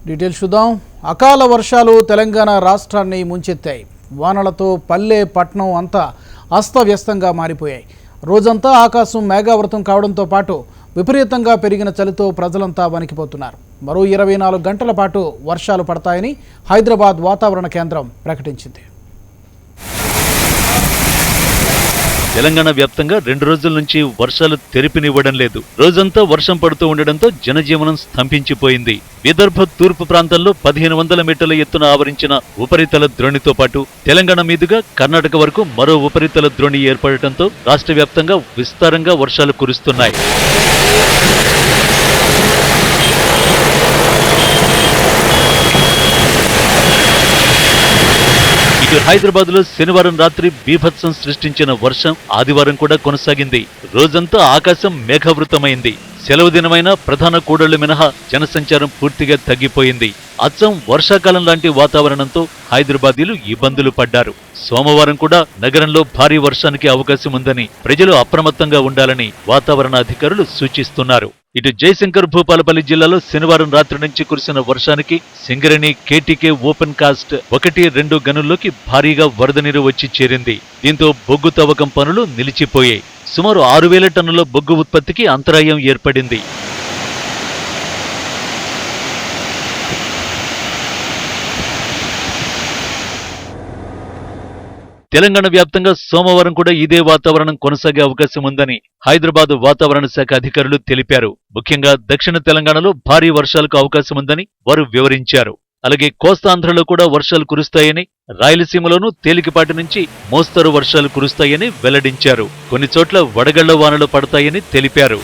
Details చూద్దాం. అకాల వర్షాలు తెలంగాణ రాష్ట్రాన్ని ముంచెత్తాయి. వానలతో పల్లె పట్నం అంతా అస్తవ్యస్తంగా మారిపోయాయి. రోజంతా ఆకాశం మేఘావృతం కావడంతో పాటు విపరీతంగా పెరిగిన చలితో ప్రజలంతా వణికిపోతున్నారు. మరో 24 గంటల పాటు వర్షాలు పడతాయని హైదరాబాద్ వాతావరణ కేంద్రం ప్రకటించింది. తెలంగాణ వ్యాప్తంగా 2 రోజుల నుంచి వర్షాలు తెరిపినివ్వడం లేదు. రోజంతా వర్షం పడుతూ ఉండడంతో జనజీవనం స్తంభించిపోయింది. విదర్భ తూర్పు ప్రాంతంలో 1500 మీటర్ల ఎత్తున ఆవరించిన ఉపరితల ద్రోణితో పాటు తెలంగాణ మీదుగా కర్ణాటక వరకు మరో ఉపరితల ద్రోణి ఏర్పడటంతో రాష్ట్ర వ్యాప్తంగా విస్తారంగా వర్షాలు కురుస్తున్నాయి. హైదరాబాద్ లో శనివారం రాత్రి బీభత్సం సృష్టించిన వర్షం ఆదివారం కూడా కొనసాగింది. రోజంతా ఆకాశం మేఘావృతమైంది. సెలవు దినమైన ప్రధాన కూడళ్లు మినహా జనసంచారం పూర్తిగా తగ్గిపోయింది. అచ్చం వర్షాకాలం లాంటి వాతావరణంతో హైదరాబాదీలు ఇబ్బందులు పడ్డారు. సోమవారం కూడా నగరంలో భారీ వర్షానికి అవకాశం ఉందని ప్రజలు అప్రమత్తంగా ఉండాలని వాతావరణ అధికారులు సూచిస్తున్నారు. ఇటు జయశంకర్ భూపాలపల్లి జిల్లాలో శనివారం రాత్రి నుంచి కురిసిన వర్షానికి సింగరేణి కేటీకే ఓపెన్ కాస్ట్ 1-2 గనుల్లోకి భారీగా వరద నీరు వచ్చి చేరింది. దీంతో బొగ్గు తవ్వకం పనులు నిలిచిపోయాయి. సుమారు 6000 టన్నుల బొగ్గు ఉత్పత్తికి అంతరాయం ఏర్పడింది. తెలంగాణ వ్యాప్తంగా సోమవారం కూడా ఇదే వాతావరణం కొనసాగే అవకాశం ఉందని హైదరాబాద్ వాతావరణ శాఖ అధికారులు తెలిపారు. ముఖ్యంగా దక్షిణ తెలంగాణలో భారీ వర్షాలకు అవకాశం ఉందని వారు వివరించారు. అలాగే కోస్తాంధ్రలో కూడా వర్షాలు కురుస్తాయని, రాయలసీమలోనూ తేలికపాటి నుంచి మోస్తరు వర్షాలు కురుస్తాయని వెల్లడించారు. కొన్ని చోట్ల వడగళ్ల వానలు పడతాయని తెలిపారు.